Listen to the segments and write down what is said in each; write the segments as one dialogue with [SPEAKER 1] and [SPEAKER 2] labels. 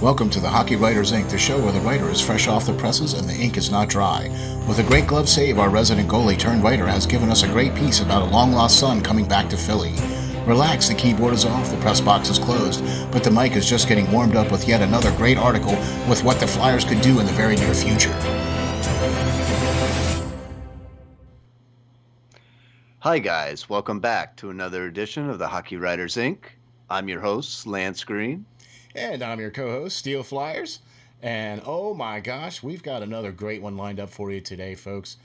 [SPEAKER 1] Welcome to the Hockey Writers Inc., the show where the writer is fresh off the presses and the ink is not dry. With a great glove save, our resident goalie turned writer has given us a great piece about a long-lost son coming back to Philly. Relax, the keyboard is off, the press box is closed, but the mic is just getting warmed up with yet another great article with what the Flyers could do in the very near future.
[SPEAKER 2] Hi guys, welcome back to another edition of the Hockey Writers Inc. I'm your host, Lance Green.
[SPEAKER 1] And I'm your co-host, SteelFlyers. And oh my gosh, we've got another great one lined up for you today, folks.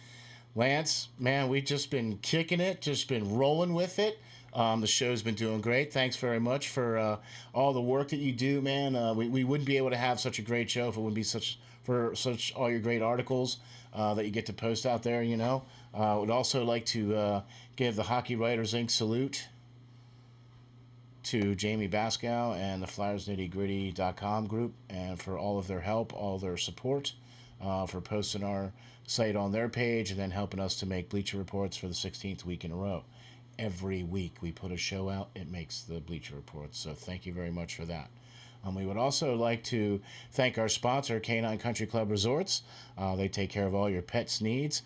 [SPEAKER 1] Lance, man, we've just been kicking it, just been rolling with it. The show's been doing great. Thanks very much for all the work that you do, man. We wouldn't be able to have such a great show if it wouldn't be such all your great articles that you get to post out there. Would also like to give the Hockey Writers Inc. salute to Jamie Baskow and the FlyersNittyGritty.com group, and for all of their help, all their support, for posting our site on their page and then helping us to make Bleacher Reports for the 16th week in a row. Every week we put a show out, it makes the Bleacher Reports, so thank you very much for that. We would also like to thank our sponsor, Canine Country Club Resorts. They take care of all your pets' needs,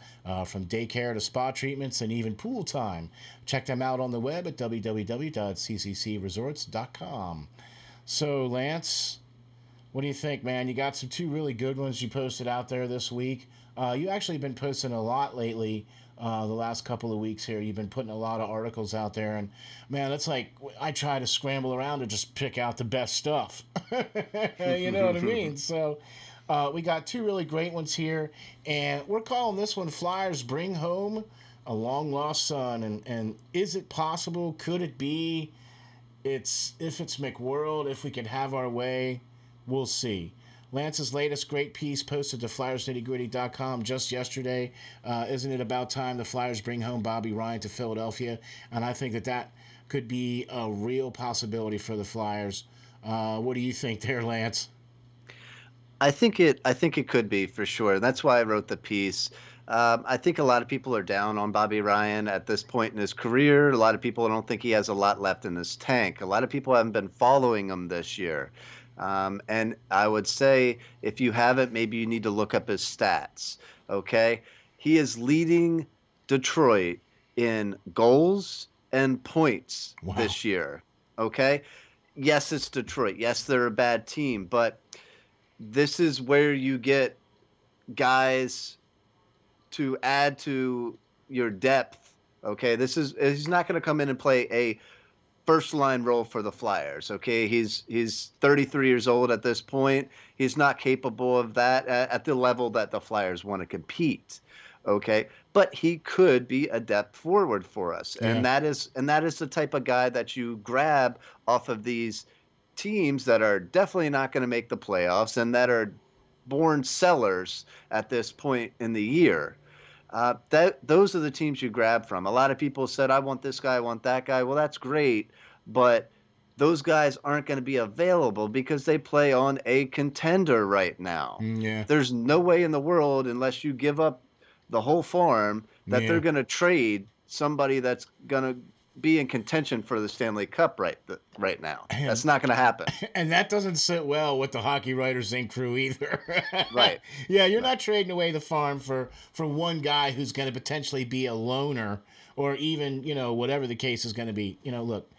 [SPEAKER 1] from daycare to spa treatments and even pool time. Check them out on the web at www.cccresorts.com. So, Lance, what do you think, man? You got two really good ones you posted out there this week. You actually been posting a lot lately. The last couple of weeks here, you've been putting a lot of articles out there, and man, it's like I try to scramble around to just pick out the best stuff. You know what I mean? So we got two really great ones here, and we're calling this one Flyers Bring Home a Long Lost Son. And is it possible? Could it be? If it's McWorld, if we could have our way, we'll see. Lance's latest great piece posted to FlyersNittyGritty.com just yesterday. Isn't it about time the Flyers bring home Bobby Ryan to Philadelphia? And I think that could be a real possibility for the Flyers. What do you think there, Lance?
[SPEAKER 2] I think it could be for sure. That's why I wrote the piece. I think a lot of people are down on Bobby Ryan at this point in his career. A lot of people don't think he has a lot left in his tank. A lot of people haven't been following him this year. And I would say if you haven't, maybe you need to look up his stats. Okay. He is leading Detroit in goals and points this year. Okay. Yes, it's Detroit. Yes, they're a bad team, but this is where you get guys to add to your depth. Okay. He's not going to come in and play a first line role for the Flyers. Okay, he's 33 years old at this point. He's not capable of that at the level that the Flyers want to compete. Okay, but he could be a depth forward for us,
[SPEAKER 1] Yeah.
[SPEAKER 2] and that is the type of guy that you grab off of these teams that are definitely not going to make the playoffs and that are born sellers at this point in the year. Those are the teams you grab from. A lot of people said, I want this guy, I want that guy. Well, that's great, but those guys aren't going to be available because they play on a contender right now.
[SPEAKER 1] Yeah.
[SPEAKER 2] There's no way in the world, unless you give up the whole farm, that they're going to trade somebody that's going to be in contention for the Stanley Cup right now. That's not going to happen.
[SPEAKER 1] And that doesn't sit well with the Hockey Writers Inc. crew either.
[SPEAKER 2] Right.
[SPEAKER 1] Yeah, you're not trading away the farm for one guy who's going to potentially be a loner, or even, whatever the case is going to be. Look,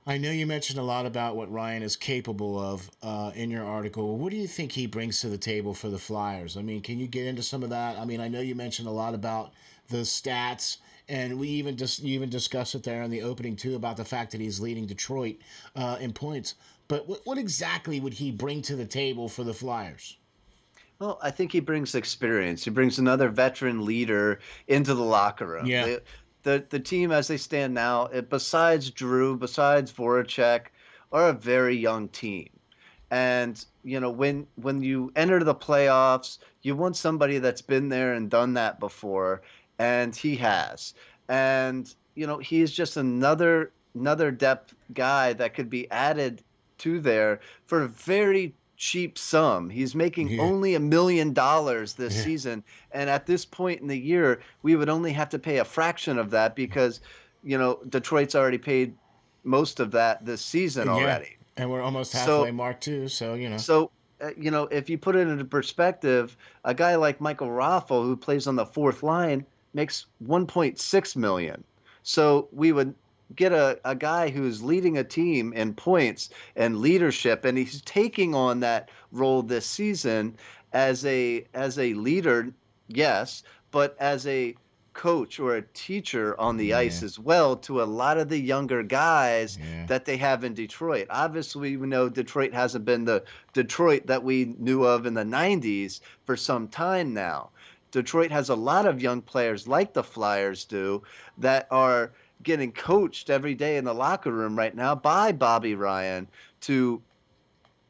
[SPEAKER 1] I know you mentioned a lot about what Ryan is capable of in your article. What do you think he brings to the table for the Flyers? I mean, can you get into some of that? I mean, I know you mentioned a lot about the stats, and you even discussed it there in the opening too, about the fact that he's leading Detroit in points. But what exactly would he bring to the table for the Flyers?
[SPEAKER 2] Well, I think he brings experience. He brings another veteran leader into the locker room.
[SPEAKER 1] Yeah.
[SPEAKER 2] The team as they stand now, besides Drew, besides Voracek, are a very young team. And when you enter the playoffs, you want somebody that's been there and done that before, and he has. And he is just another depth guy that could be added to there for a very cheap sum. He's making only $1 million this season, and at this point in the year, we would only have to pay a fraction of that because Detroit's already paid most of that this season already.
[SPEAKER 1] And we're almost
[SPEAKER 2] So
[SPEAKER 1] halfway mark too, so
[SPEAKER 2] So, if you put it into perspective, a guy like Michael Raffo, who plays on the fourth line, makes 1.6 million. So we would get a guy who's leading a team in points and leadership, and he's taking on that role this season as a leader, yes, but as a coach or a teacher on the
[SPEAKER 1] yeah,
[SPEAKER 2] ice as well to a lot of the younger guys
[SPEAKER 1] yeah,
[SPEAKER 2] that they have in Detroit. Obviously, we know Detroit hasn't been the Detroit that we knew of in the 90s for some time now. Detroit has a lot of young players like the Flyers do that are getting coached every day in the locker room right now by Bobby Ryan to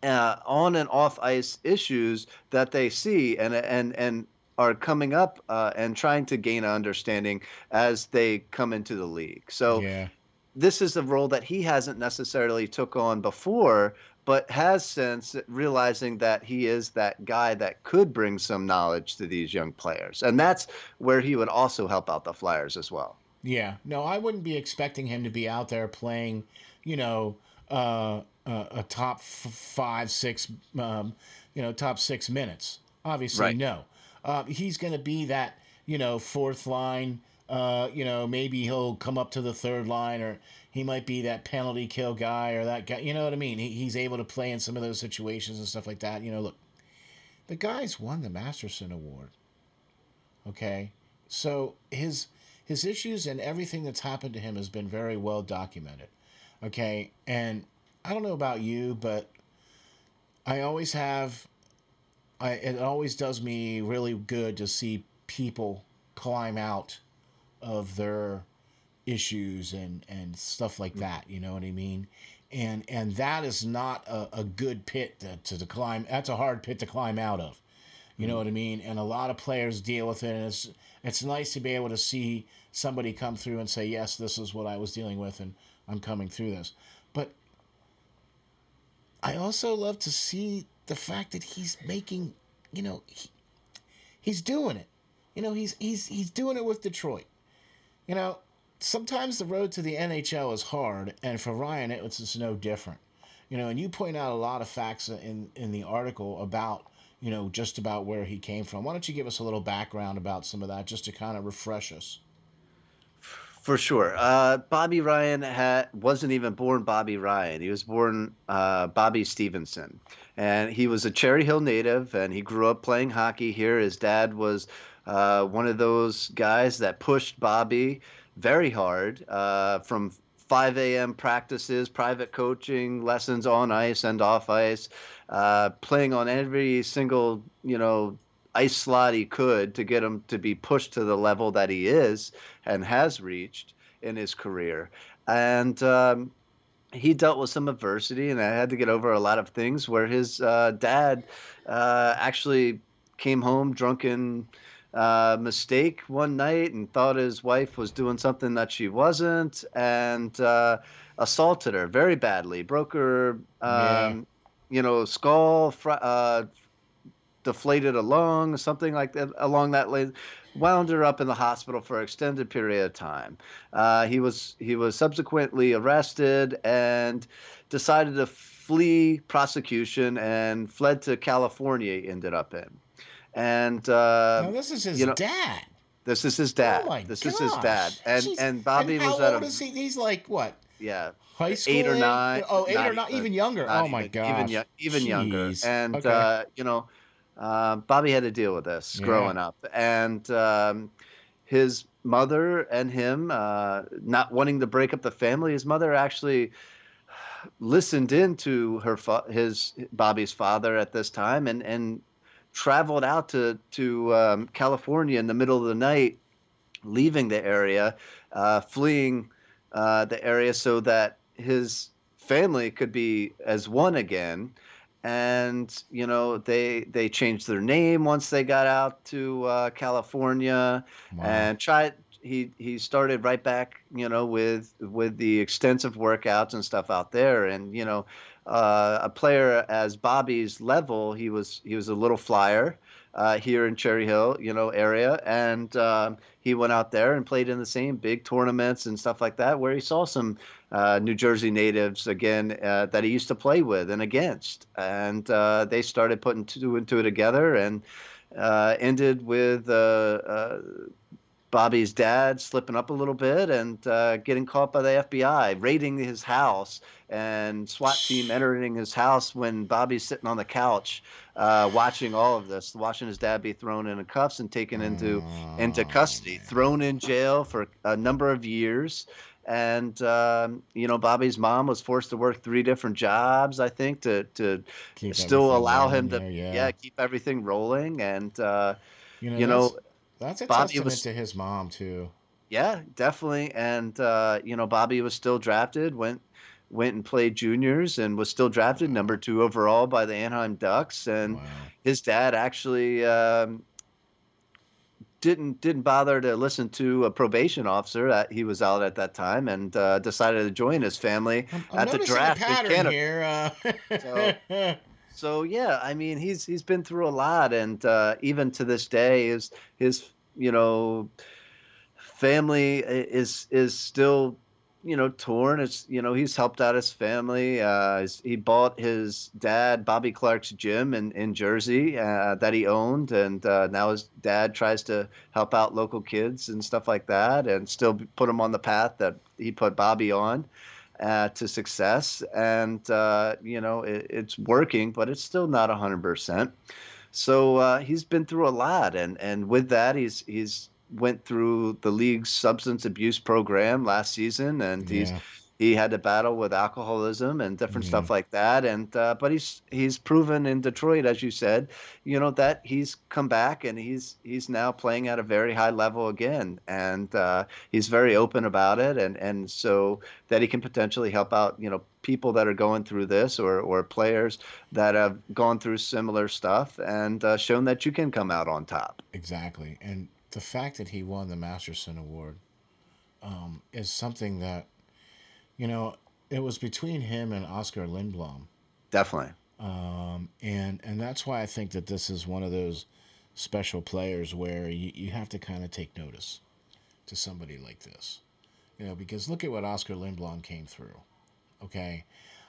[SPEAKER 2] on and off ice issues that they see and are coming up and trying to gain an understanding as they come into the league. So
[SPEAKER 1] yeah.
[SPEAKER 2] this is a role that he hasn't necessarily took on before, but has since realizing that he is that guy that could bring some knowledge to these young players. And that's where he would also help out the Flyers as well.
[SPEAKER 1] Yeah, no, I wouldn't be expecting him to be out there playing, you know, a top 5, 6, top 6 minutes. Obviously,
[SPEAKER 2] Right.
[SPEAKER 1] no. He's going to be that, fourth line. Maybe he'll come up to the third line, or he might be that penalty kill guy, or that guy. You know what I mean? He's able to play in some of those situations and stuff like that. Look, the guy's won the Masterson Award. Okay, so his issues and everything that's happened to him has been very well documented. Okay, and I don't know about you, but I always have. It always does me really good to see people climb out of their issues and stuff like
[SPEAKER 2] Mhm.
[SPEAKER 1] that. You know what I mean? And that is not a good pit to climb. That's a hard pit to climb out of. You know
[SPEAKER 2] Mhm.
[SPEAKER 1] what I mean? And a lot of players deal with it, and it's nice to be able to see somebody come through and say, "Yes, this is what I was dealing with, and I'm coming through this." But I also love to see the fact that he's making, he's doing it. He's doing it with Detroit. You know, Sometimes the road to the NHL is hard, and for Ryan, it's just no different. And you point out a lot of facts in the article about just about where he came from. Why don't you give us a little background about some of that, just to kind of refresh us?
[SPEAKER 2] For sure. Bobby Ryan wasn't even born Bobby Ryan. He was born Bobby Stevenson. And he was a Cherry Hill native, and he grew up playing hockey here. His dad was one of those guys that pushed Bobby very hard from 5 a.m. practices, private coaching, lessons on ice and off ice, playing on every single, ice slot he could to get him to be pushed to the level that he is and has reached in his career. And he dealt with some adversity and I had to get over a lot of things where his dad actually came home drunken mistake one night and thought his wife was doing something that she wasn't and assaulted her very badly, broke her
[SPEAKER 1] Yeah,
[SPEAKER 2] skull, deflated a lung, something like that along that line, wound her up in the hospital for an extended period of time. He was subsequently arrested and decided to flee prosecution and fled to California. He ended up in, and
[SPEAKER 1] now this is his
[SPEAKER 2] you know
[SPEAKER 1] dad.
[SPEAKER 2] this is his
[SPEAKER 1] Oh
[SPEAKER 2] dad.
[SPEAKER 1] my
[SPEAKER 2] This is his dad,
[SPEAKER 1] gosh,
[SPEAKER 2] and
[SPEAKER 1] jeez!
[SPEAKER 2] and
[SPEAKER 1] And
[SPEAKER 2] Bobby
[SPEAKER 1] how
[SPEAKER 2] was at
[SPEAKER 1] old
[SPEAKER 2] a
[SPEAKER 1] is he? He's like what?
[SPEAKER 2] yeah,
[SPEAKER 1] High
[SPEAKER 2] 8 or 9,
[SPEAKER 1] school age? Oh, eight
[SPEAKER 2] not
[SPEAKER 1] or not
[SPEAKER 2] even,
[SPEAKER 1] even younger.
[SPEAKER 2] not
[SPEAKER 1] Oh my
[SPEAKER 2] even, even
[SPEAKER 1] gosh,
[SPEAKER 2] even younger.
[SPEAKER 1] jeez.
[SPEAKER 2] And
[SPEAKER 1] Okay,
[SPEAKER 2] Bobby had to deal with this
[SPEAKER 1] yeah,
[SPEAKER 2] growing up, and his mother and him not wanting to break up the family. His mother actually listened in to his Bobby's father at this time, and traveled out to California in the middle of the night, leaving the area, fleeing the area so that his family could be as one again. And they changed their name once they got out to California,
[SPEAKER 1] wow,
[SPEAKER 2] and tried. He started right back, with the extensive workouts and stuff out there. And a player as Bobby's level, he was a little flyer, here in Cherry Hill, area, and he went out there and played in the same big tournaments and stuff like that, where he saw some New Jersey natives again that he used to play with and against, and they started putting two and two together, and ended with Bobby's dad slipping up a little bit and getting caught by the FBI, raiding his house, and SWAT team entering his house when Bobby's sitting on the couch, watching all of this, watching his dad be thrown into cuffs and taken into
[SPEAKER 1] Oh
[SPEAKER 2] custody,
[SPEAKER 1] man,
[SPEAKER 2] thrown in jail for a number of years. And Bobby's mom was forced to work three different jobs, I think, to
[SPEAKER 1] keep
[SPEAKER 2] still
[SPEAKER 1] everything
[SPEAKER 2] allow
[SPEAKER 1] rolling
[SPEAKER 2] him to,
[SPEAKER 1] there. Yeah,
[SPEAKER 2] yeah, keep everything rolling. And
[SPEAKER 1] you know
[SPEAKER 2] you know,
[SPEAKER 1] that's a
[SPEAKER 2] Bobby
[SPEAKER 1] testament
[SPEAKER 2] was
[SPEAKER 1] to his mom too.
[SPEAKER 2] yeah, definitely. And Bobby was still drafted, went and played juniors and was still drafted
[SPEAKER 1] Wow,
[SPEAKER 2] number 2 overall by the Anaheim Ducks. And
[SPEAKER 1] wow.
[SPEAKER 2] his dad actually didn't bother to listen to a probation officer that he was out at that time, and decided to join his family
[SPEAKER 1] I'm
[SPEAKER 2] at the
[SPEAKER 1] noticing a
[SPEAKER 2] draft in
[SPEAKER 1] pattern
[SPEAKER 2] Canada.
[SPEAKER 1] here.
[SPEAKER 2] So so yeah, I mean he's been through a lot, and even to this day his family is still torn. It's he's helped out his family. He bought his dad Bobby Clark's gym in Jersey that he owned, and now his dad tries to help out local kids and stuff like that, and still put him on the path that he put Bobby on to success. And it's working, but it's still not 100%. So he's been through a lot, and with that, he's went through the league's substance abuse program last season, and
[SPEAKER 1] Yeah,
[SPEAKER 2] he had to battle with alcoholism and different
[SPEAKER 1] yeah,
[SPEAKER 2] stuff like that. And but he's proven in Detroit, as you said, that he's come back, and he's now playing at a very high level again, and he's very open about it, and so that he can potentially help out people that are going through this, or players that have gone through similar stuff, and shown that you can come out on top.
[SPEAKER 1] exactly. And the fact that he won the Masterson Award is something that you know it was between him and Oscar Lindblom,
[SPEAKER 2] Definitely.
[SPEAKER 1] and that's why I think that this is one of those special players where you have to kind of take notice to somebody like this. Because look at what Oscar Lindblom came through. Okay,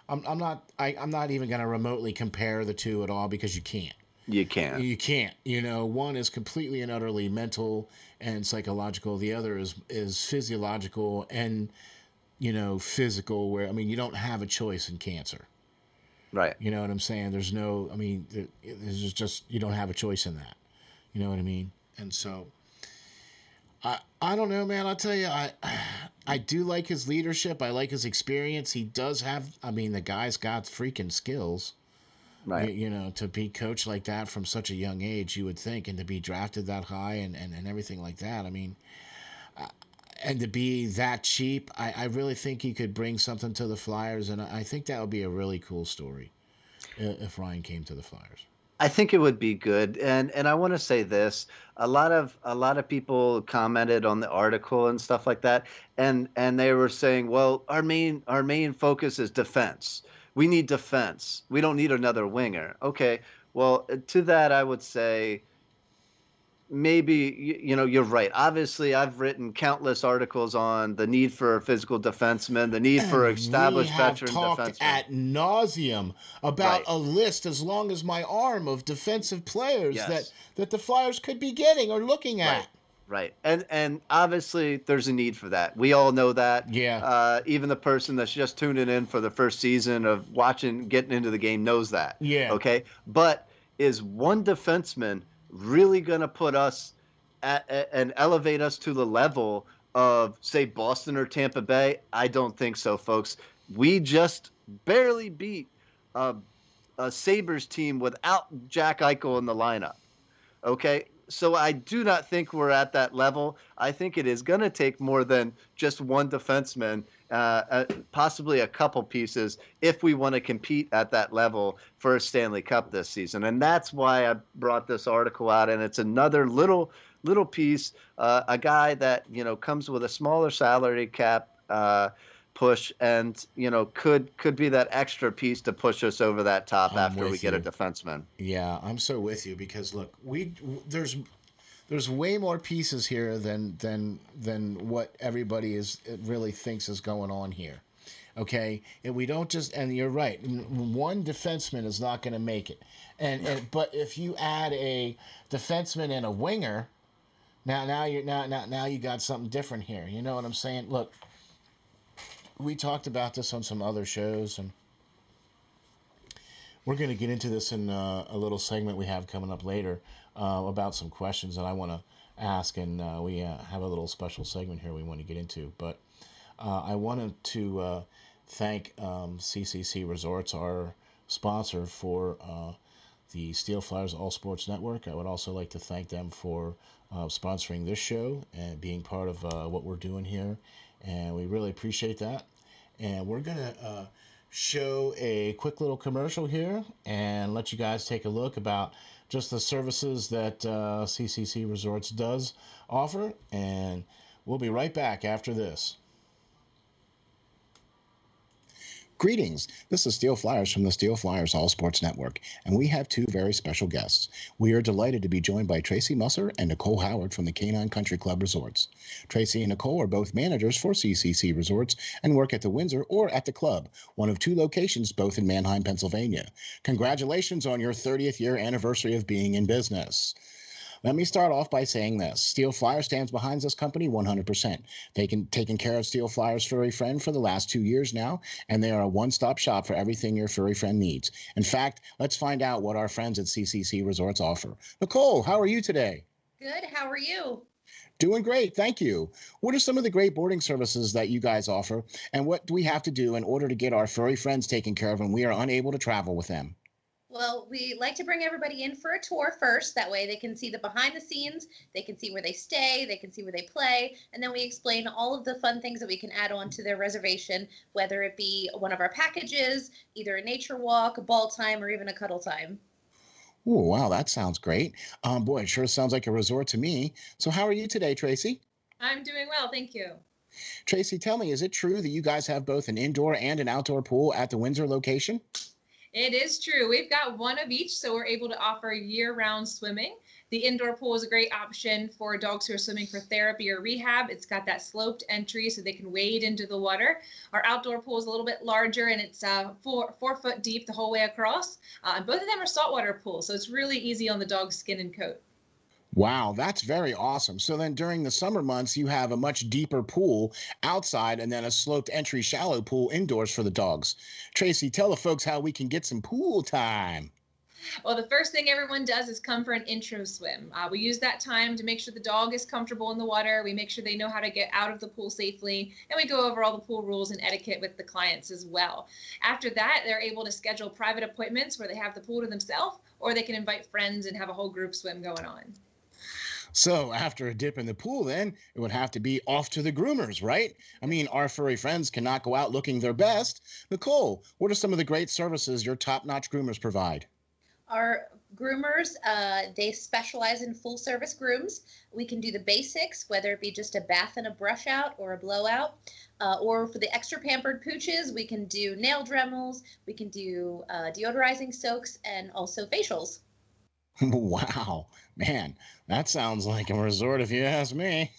[SPEAKER 1] I'm not even going to remotely compare the two at all because you can't.
[SPEAKER 2] You can.
[SPEAKER 1] You can't. One is completely and utterly mental and psychological. The other is physiological and physical. Where I mean, you don't have a choice in cancer.
[SPEAKER 2] Right.
[SPEAKER 1] You know what I'm saying? There's no. I mean, there's just you don't have a choice in that. You know what I mean? And so I don't know, man. I'll tell you, I do like his leadership. I like his experience. He does have. I mean, the guy's got freaking skills.
[SPEAKER 2] Right.
[SPEAKER 1] To be coached like that from such a young age, you would think, and to be drafted that high and everything like that. I mean, and to be that cheap, I really think he could bring something to the Flyers, and I think that would be a really cool story if Ryan came to the Flyers.
[SPEAKER 2] I think it would be good, and I want to say this: a lot of people commented on the article and stuff like that, and they were saying, well, our main focus is defense. We need defense. We don't need another winger. Okay, well, to that I would say maybe you're right. Obviously, I've written countless articles on the need for a physical defenseman, the need for
[SPEAKER 1] And we
[SPEAKER 2] established
[SPEAKER 1] have
[SPEAKER 2] veteran
[SPEAKER 1] talked
[SPEAKER 2] defensemen.
[SPEAKER 1] at nauseum about
[SPEAKER 2] Right.
[SPEAKER 1] a list as long as my arm of defensive players that
[SPEAKER 2] Yes.
[SPEAKER 1] that the Flyers could be getting or looking
[SPEAKER 2] Right.
[SPEAKER 1] at.
[SPEAKER 2] Right. And obviously there's a need for that. We all know that.
[SPEAKER 1] Yeah,
[SPEAKER 2] Even the person that's just tuning in for the first season of watching, getting into the game knows that.
[SPEAKER 1] yeah.
[SPEAKER 2] Okay. But is one defenseman really going to put us and elevate us to the level of, say, Boston or Tampa Bay? I don't think so, folks. We just barely beat a, a Sabres team without Jack Eichel in the lineup. Okay. So I do not think we're at that level. I think it is going to take more than just one defenseman, possibly a couple pieces, if we want to compete at that level for a Stanley Cup this season. And that's why I brought this article out. And it's another little piece, a guy that comes with a smaller salary cap. push, and could be that extra piece to push us over that top
[SPEAKER 1] I'm
[SPEAKER 2] after we
[SPEAKER 1] with
[SPEAKER 2] get a
[SPEAKER 1] you.
[SPEAKER 2] defenseman.
[SPEAKER 1] Yeah, I'm so with you because look, there's way more pieces here than what everybody is really thinks is going on here. Okay, and we don't just, and you're right, one defenseman is not going to make it, and but if you add a defenseman and a winger, now you got something different here. You know what I'm saying? Look, we talked about this on some other shows, and we're going to get into this in a little segment we have coming up later about some questions that I want to ask, and we have a little special segment here we want to get into. But I wanted to thank CCC Resorts, our sponsor for the SteelFlyers All Sports Network. I would also like to thank them for sponsoring this show and being part of what we're doing here, and we really appreciate that. And we're going to show a quick little commercial here and let you guys take a look about just the services that CCC Resorts does offer. And we'll be right back after this. Greetings. This is Steel Flyers from the Steel Flyers All Sports Network, and we have two very special guests. We are delighted to be joined by Tracy Musser and Nicole Howard from the Canine Country Club Resorts. Tracy and Nicole are both managers for CCC Resorts and work at the Windsor or at the club, one of two locations both in Manheim, Pennsylvania. Congratulations on your 30th year anniversary of being in business. Let me start off by saying this. Steel Flyer stands behind this company 100%. Taking care of Steel Flyer's furry friend for the last 2 years now, and they are a one-stop shop for everything your furry friend needs. In fact, let's find out what our friends at CCC Resorts offer. Nicole, how are you today?
[SPEAKER 3] Good. How are you?
[SPEAKER 1] Doing great, thank you. What are some of the great boarding services that you guys offer, and what do we have to do in order to get our furry friends taken care of when we are unable to travel with them?
[SPEAKER 3] Well, we like to bring everybody in for a tour first. That way they can see the behind the scenes, they can see where they stay, they can see where they play, and then we explain all of the fun things that we can add on to their reservation, whether it be one of our packages, either a nature walk, a ball time, or even a cuddle time.
[SPEAKER 1] Oh, wow, that sounds great. Boy, it sure sounds like a resort to me. So how are you today, Tracy?
[SPEAKER 3] I'm doing well, thank you.
[SPEAKER 1] Tracy, tell me, is it true that you guys have both an indoor and an outdoor pool at the Windsor location?
[SPEAKER 4] It is true. We've got one of each, so we're able to offer year-round swimming. The indoor pool is a great option for dogs who are swimming for therapy or rehab. It's got that sloped entry so they can wade into the water. Our outdoor pool is a little bit larger, and it's 4 foot deep the whole way across. And both of them are saltwater pools, so it's really easy on the dog's skin and coat.
[SPEAKER 1] Wow, that's very awesome. So then during the summer months, you have a much deeper pool outside and then a sloped entry shallow pool indoors for the dogs. Tracy, tell the folks how we can get some pool time.
[SPEAKER 4] Well, the first thing everyone does is come for an intro swim. We use that time to make sure the dog is comfortable in the water. We make sure they know how to get out of the pool safely, and we go over all the pool rules and etiquette with the clients as well. After that, they're able to schedule private appointments where they have the pool to themselves, or they can invite friends and have a whole group swim going on.
[SPEAKER 1] So after a dip in the pool, then it would have to be off to the groomers, right? I mean, our furry friends cannot go out looking their best. Nicole, what are some of the great services your top-notch groomers provide?
[SPEAKER 3] Our groomers, they specialize in full service grooms. We can do the basics, whether it be just a bath and a brush out or a blowout. Or for the extra pampered pooches, we can do nail dremels, we can do deodorizing soaks, and also facials.
[SPEAKER 1] Wow, man, that sounds like a resort if you ask me.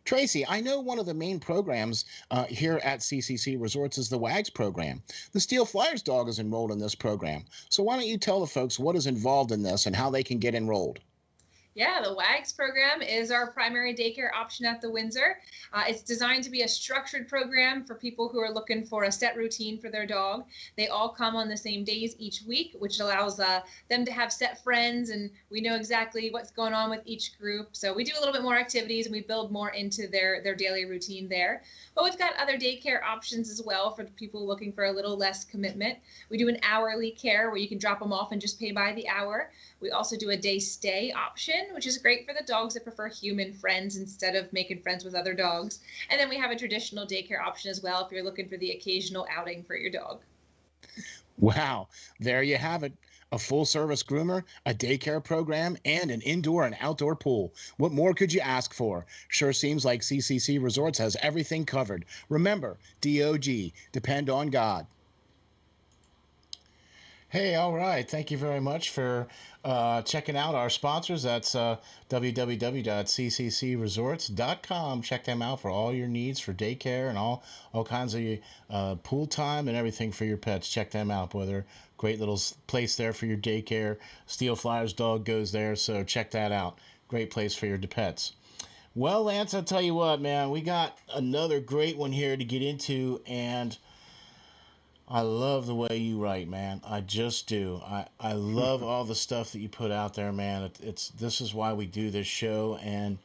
[SPEAKER 1] Tracy, I know one of the main programs here at CCC Resorts is the WAGS program. The Steel Flyers dog is enrolled in this program. So why don't you tell the folks what is involved in this and how they can get enrolled?
[SPEAKER 4] Yeah, the WAGS program is our primary daycare option at the Windsor. It's designed to be a structured program for people who are looking for a set routine for their dog. They all come on the same days each week, which allows them to have set friends, and we know exactly what's going on with each group. So we do a little bit more activities, and we build more into their daily routine there. But we've got other daycare options as well for people looking for a little less commitment. We do an hourly care where you can drop them off and just pay by the hour. We also do a day stay option, which is great for the dogs that prefer human friends instead of making friends with other dogs. And then we have a traditional daycare option as well if you're looking for the occasional outing for your dog.
[SPEAKER 1] Wow, there you have it. a full-service groomer, a daycare program, and an indoor and outdoor pool. What more could you ask for? Sure seems like CCC Resorts has everything covered. Remember, DOG, depend on God. Hey, all right. Thank you very much for checking out our sponsors. That's www.cccresorts.com. Check them out for all your needs for daycare and all kinds of pool time and everything for your pets. Check them out, boy. They're great little place there for your daycare. SteelFlyers dog goes there, so check that out. Great place for your pets. Well, Lance, I'll tell you what, man. We got another great one here to get into, and I love the way you write, man. I just do. I love all the stuff that you put out there, man. This is why we do this show. And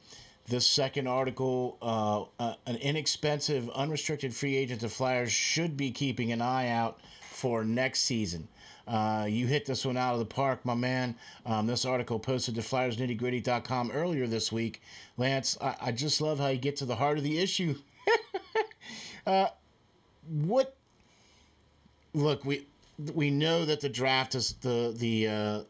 [SPEAKER 1] this second article, an inexpensive, unrestricted free agent of Flyers should be keeping an eye out for next season. You hit this one out of the park, my man. This article posted to FlyersNittyGritty.com earlier this week. Lance, I just love how you get to the heart of the issue. What Look, we know that the draft is the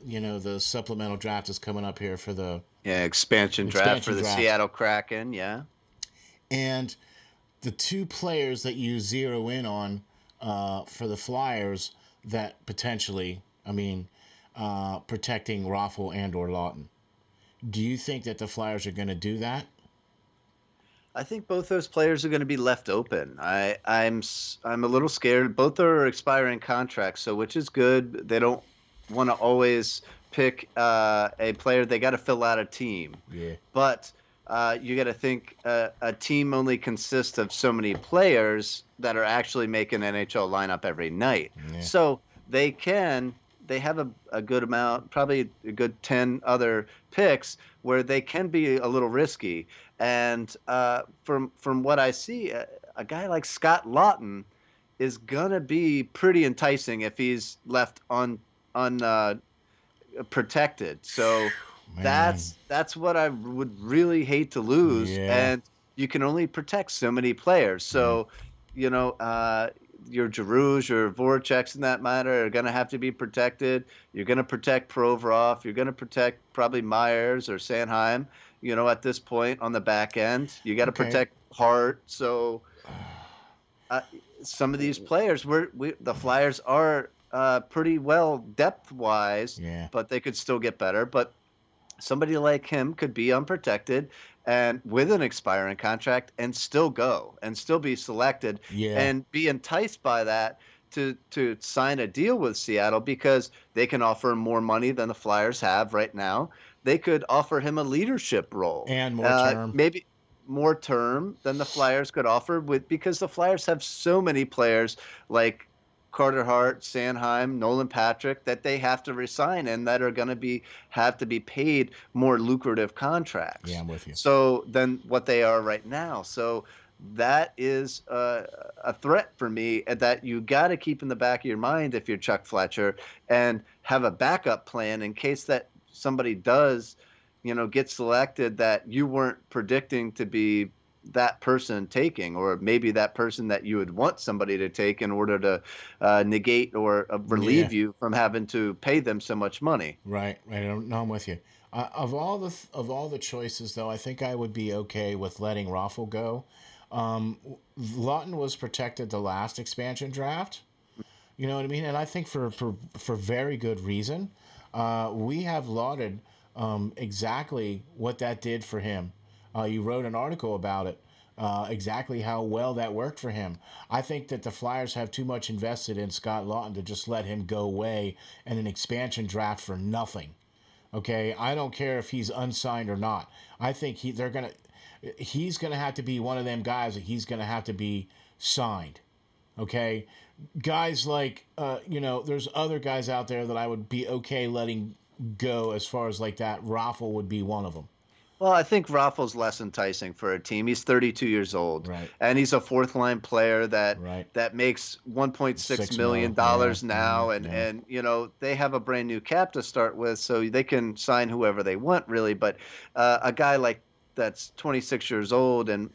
[SPEAKER 1] supplemental draft is coming up here for the
[SPEAKER 2] expansion draft for the Seattle Kraken,
[SPEAKER 1] and the two players that you zero in on for the Flyers that potentially, protecting Raffl and or Lawton. Do you think that the Flyers are going to do that?
[SPEAKER 2] I think both those players are going to be left open. I'm a little scared. Both are expiring contracts, so which is good. They don't want to always pick a player. They got to fill out a team.
[SPEAKER 1] Yeah.
[SPEAKER 2] But you got to think a team only consists of so many players that are actually making NHL lineup every night.
[SPEAKER 1] Yeah.
[SPEAKER 2] So they have a good amount, probably a good 10 other picks where they can be a little risky. And from what I see, a guy like Scott Lawton is gonna be pretty enticing if he's left protected. So that's what I would really hate to lose.
[SPEAKER 1] Yeah.
[SPEAKER 2] And you can only protect so many players. So your Giroux, your Voraceks in that matter are going to have to be protected. You're going to protect Provorov. You're going to protect probably Myers or Sanheim, at this point on the back end. You got to protect Hart. So some of these players, the Flyers are pretty well depth-wise, but they could still get better. But somebody like him could be unprotected and with an expiring contract and still go and still be selected and be enticed by that to sign a deal with Seattle because they can offer him more money than the Flyers have right now. They could offer him a leadership role
[SPEAKER 1] and more term.
[SPEAKER 2] Maybe more term than the Flyers could offer because the Flyers have so many players like Carter Hart, Sanheim, Nolan Patrick that they have to resign and that are going to have to be paid more lucrative contracts.
[SPEAKER 1] Yeah, I'm with you.
[SPEAKER 2] So than what they are right now. So that is a threat for me that you got to keep in the back of your mind if you're Chuck Fletcher and have a backup plan in case that somebody does, get selected that you weren't predicting to be that person taking, or maybe that person that you would want somebody to take in order to negate or relieve you from having to pay them so much money.
[SPEAKER 1] Right. No, I'm with you. Of all the choices, though, I think I would be okay with letting Raffl go. Lawton was protected the last expansion draft. You know what I mean? And I think for very good reason. We have lauded exactly what that did for him. You wrote an article about it, exactly how well that worked for him. I think that the Flyers have too much invested in Scott Lawton to just let him go away in an expansion draft for nothing. Okay, I don't care if he's unsigned or not. I think he's gonna have to be one of them guys that he's gonna have to be signed. Okay, guys like there's other guys out there that I would be okay letting go as far as like that. Raffl would be one of them.
[SPEAKER 2] Well, I think Raffl's less enticing for a team. He's 32 years old,
[SPEAKER 1] right,
[SPEAKER 2] and he's a fourth-line player that makes $1.6 million now, and they have a brand new cap to start with, so they can sign whoever they want, really. But a guy like that's 26 years old, and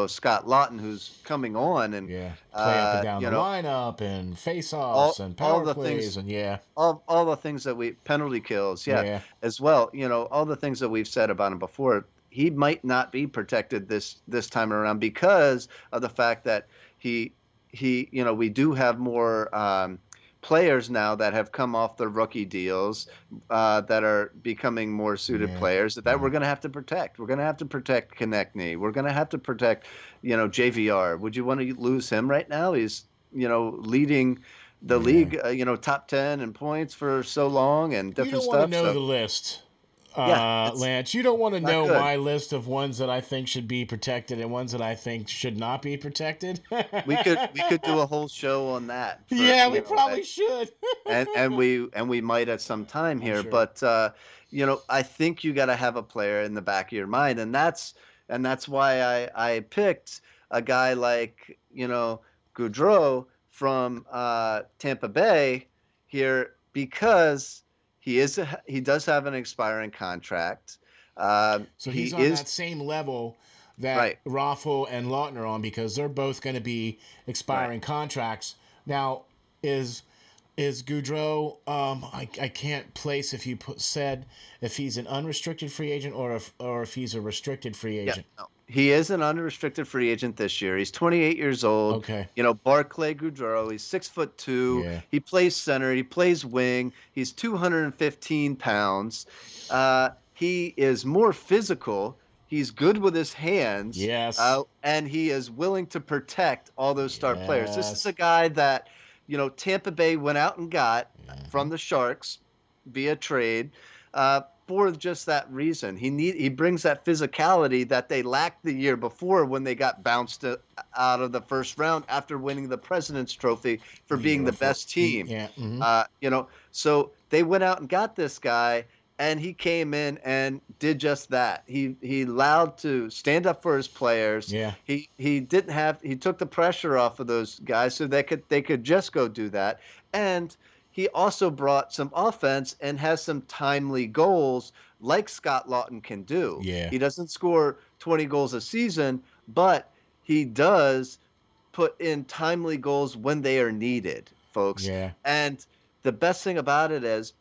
[SPEAKER 2] Scott Lawton, who's coming on, and
[SPEAKER 1] Yeah. Play up and down
[SPEAKER 2] you
[SPEAKER 1] the
[SPEAKER 2] know
[SPEAKER 1] lineup and face-offs
[SPEAKER 2] all
[SPEAKER 1] and
[SPEAKER 2] all
[SPEAKER 1] power
[SPEAKER 2] the
[SPEAKER 1] plays
[SPEAKER 2] things
[SPEAKER 1] and yeah.
[SPEAKER 2] all the things that we penalty kills, yeah,
[SPEAKER 1] Yeah.
[SPEAKER 2] as well. All the things that we've said about him before. He might not be protected this time around because of the fact that he we do have more players now that have come off the rookie deals that are becoming more suited
[SPEAKER 1] Yeah.
[SPEAKER 2] players that we're going to have to protect. We're going to have to protect Konechny. We're going to have to protect, JVR. Would you want to lose him right now? He's, leading the
[SPEAKER 1] Yeah.
[SPEAKER 2] league, top 10 in points for so long and
[SPEAKER 1] You
[SPEAKER 2] different
[SPEAKER 1] don't want to
[SPEAKER 2] stuff.
[SPEAKER 1] know
[SPEAKER 2] So
[SPEAKER 1] the list,
[SPEAKER 2] yeah, it's
[SPEAKER 1] Lance. You don't want to
[SPEAKER 2] not
[SPEAKER 1] know
[SPEAKER 2] good.
[SPEAKER 1] my list of ones that I think should be protected and ones that I think should not be protected.
[SPEAKER 2] We could do a whole show on that for,
[SPEAKER 1] Yeah, we probably should.
[SPEAKER 2] and we might at some time
[SPEAKER 1] I'm
[SPEAKER 2] here,
[SPEAKER 1] sure.
[SPEAKER 2] but I think you got to have a player in the back of your mind, and that's why I picked a guy like Goudreau from Tampa Bay here because he does have an expiring contract.
[SPEAKER 1] So
[SPEAKER 2] He
[SPEAKER 1] he's on
[SPEAKER 2] is
[SPEAKER 1] that same level that
[SPEAKER 2] right,
[SPEAKER 1] Raffle and Lawton are on because they're both going to be
[SPEAKER 2] right.
[SPEAKER 1] expiring contracts. Now, is Goudreau? I can't place if you said if he's an unrestricted free agent or if he's a restricted free
[SPEAKER 2] Yeah,
[SPEAKER 1] agent.
[SPEAKER 2] no. He is an unrestricted free agent this year. He's 28 years old.
[SPEAKER 1] Okay.
[SPEAKER 2] Barclay Goudreau. He's 6'2".
[SPEAKER 1] Yeah.
[SPEAKER 2] He plays center. He plays wing. He's 215 pounds. He is more physical. He's good with his hands.
[SPEAKER 1] Yes.
[SPEAKER 2] And he is willing to protect all those star players. This is a
[SPEAKER 1] Yes.
[SPEAKER 2] guy that, Tampa Bay went out and got
[SPEAKER 1] Hmm.
[SPEAKER 2] from the Sharks via trade. For just that reason. He brings that physicality that they lacked the year before when they got bounced out of the first round after winning the President's Trophy for
[SPEAKER 1] The year
[SPEAKER 2] being the
[SPEAKER 1] before.
[SPEAKER 2] best team.
[SPEAKER 1] Yeah. Hmm.
[SPEAKER 2] So they went out and got this guy, and he came in and did just that. He allowed to stand up for his players.
[SPEAKER 1] Yeah.
[SPEAKER 2] He took the pressure off of those guys so they could just go do that. And he also brought some offense and has some timely goals like Scott Lawton can do.
[SPEAKER 1] Yeah.
[SPEAKER 2] He doesn't score 20 goals a season, but he does put in timely goals when they are needed, folks.
[SPEAKER 1] Yeah.
[SPEAKER 2] And the best thing about it is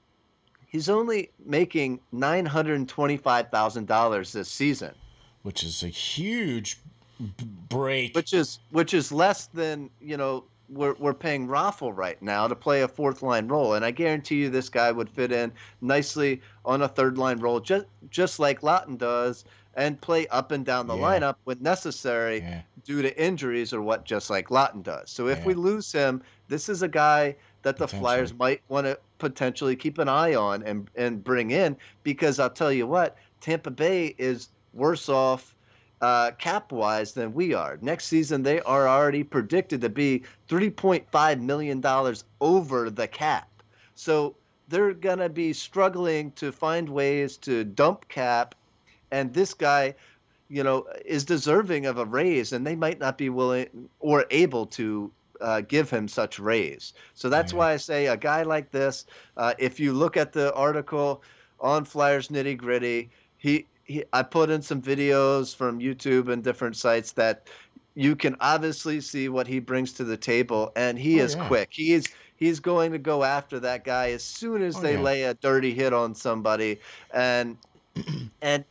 [SPEAKER 2] he's only making $925,000 this season,
[SPEAKER 1] Which is a huge break.
[SPEAKER 2] which is less than we're paying Raffle right now to play a fourth line role, and I guarantee you this guy would fit in nicely on a third line role, just like Lawton does, and play up and down the
[SPEAKER 1] Yeah.
[SPEAKER 2] lineup when necessary
[SPEAKER 1] Yeah.
[SPEAKER 2] due to injuries or what, just like Lawton does. So if
[SPEAKER 1] Yeah.
[SPEAKER 2] we lose him, this is a guy that the
[SPEAKER 1] Potentially.
[SPEAKER 2] Flyers might want to potentially keep an eye on and bring in, because I'll tell you what, Tampa Bay is worse off cap wise than we are. Next season, they are already predicted to be $3.5 million over the cap. So they're going to be struggling to find ways to dump cap. And this guy, is deserving of a raise, and they might not be willing or able to give him such raise. So that's
[SPEAKER 1] Yeah.
[SPEAKER 2] why I say a guy like this, if you look at the article on Flyers Nitty Gritty, I put in some videos from YouTube and different sites that you can obviously see what he brings to the table, and he
[SPEAKER 1] Oh
[SPEAKER 2] is
[SPEAKER 1] yeah.
[SPEAKER 2] quick. He's going to go after that guy as soon as
[SPEAKER 1] Oh
[SPEAKER 2] they
[SPEAKER 1] yeah.
[SPEAKER 2] lay a dirty hit on somebody, and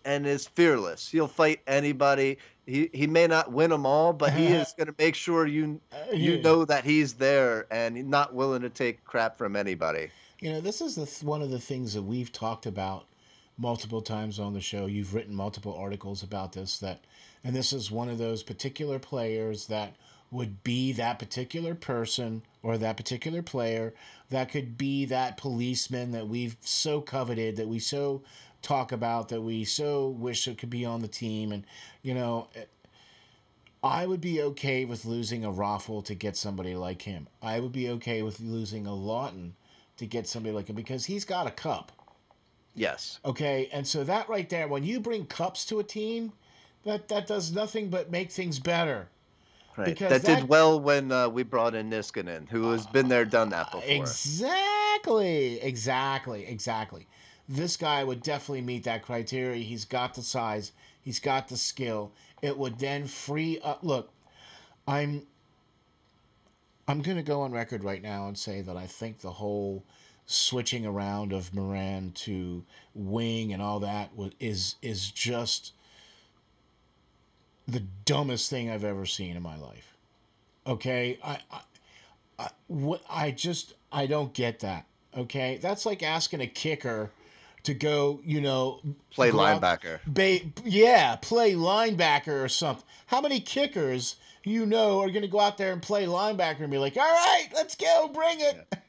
[SPEAKER 2] is fearless. He'll fight anybody. He may not win them all, but he is going to make sure you
[SPEAKER 1] Yeah.
[SPEAKER 2] know that he's there and he's not willing to take crap from anybody.
[SPEAKER 1] This is one of the things that we've talked about multiple times on the show. You've written multiple articles about this, and this is one of those particular players that would be that particular person or that particular player that could be that policeman that we've so coveted, that we so talk about, that we so wish it could be on the team. And I would be okay with losing a Raffle to get somebody like him. I would be okay with losing a Lawton to get somebody like him because he's got a cup.
[SPEAKER 2] Yes.
[SPEAKER 1] Okay, and so that right there, when you bring cups to a team, that does nothing but make things better.
[SPEAKER 2] Right.
[SPEAKER 1] Because
[SPEAKER 2] That did well when we brought in Niskanen, who has been there, done that before.
[SPEAKER 1] Exactly. This guy would definitely meet that criteria. He's got the size. He's got the skill. It would then free up. Look, I'm I'm going to go on record right now and say that I think the whole switching around of Moran to wing and all that is just the dumbest thing I've ever seen in my life. Okay, I don't get that. Okay, that's like asking a kicker to go,
[SPEAKER 2] Play
[SPEAKER 1] go out,
[SPEAKER 2] linebacker.
[SPEAKER 1] play linebacker or something. How many kickers are going to go out there and play linebacker and be like, all right, let's go, bring it.
[SPEAKER 2] Yeah.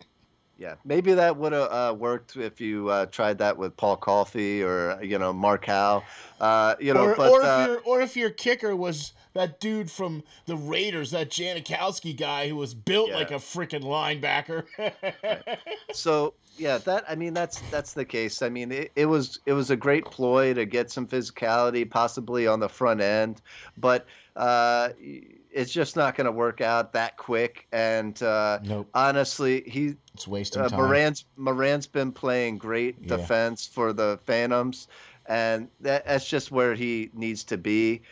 [SPEAKER 2] Yeah, maybe that would have worked if you tried that with Paul Coffey or Mark Howe,
[SPEAKER 1] Or
[SPEAKER 2] But
[SPEAKER 1] if your kicker was that dude from the Raiders, that Janikowski guy who was built like
[SPEAKER 2] yeah,
[SPEAKER 1] a freaking linebacker.
[SPEAKER 2] right. So yeah, that's the case. I mean, it was a great ploy to get some physicality, possibly on the front end, but it's just not going to work out that quick. And
[SPEAKER 1] Nope,
[SPEAKER 2] honestly,
[SPEAKER 1] it's wasting time.
[SPEAKER 2] Moran's been playing great
[SPEAKER 1] Yeah.
[SPEAKER 2] defense for the Phantoms, and that's just where he needs to be.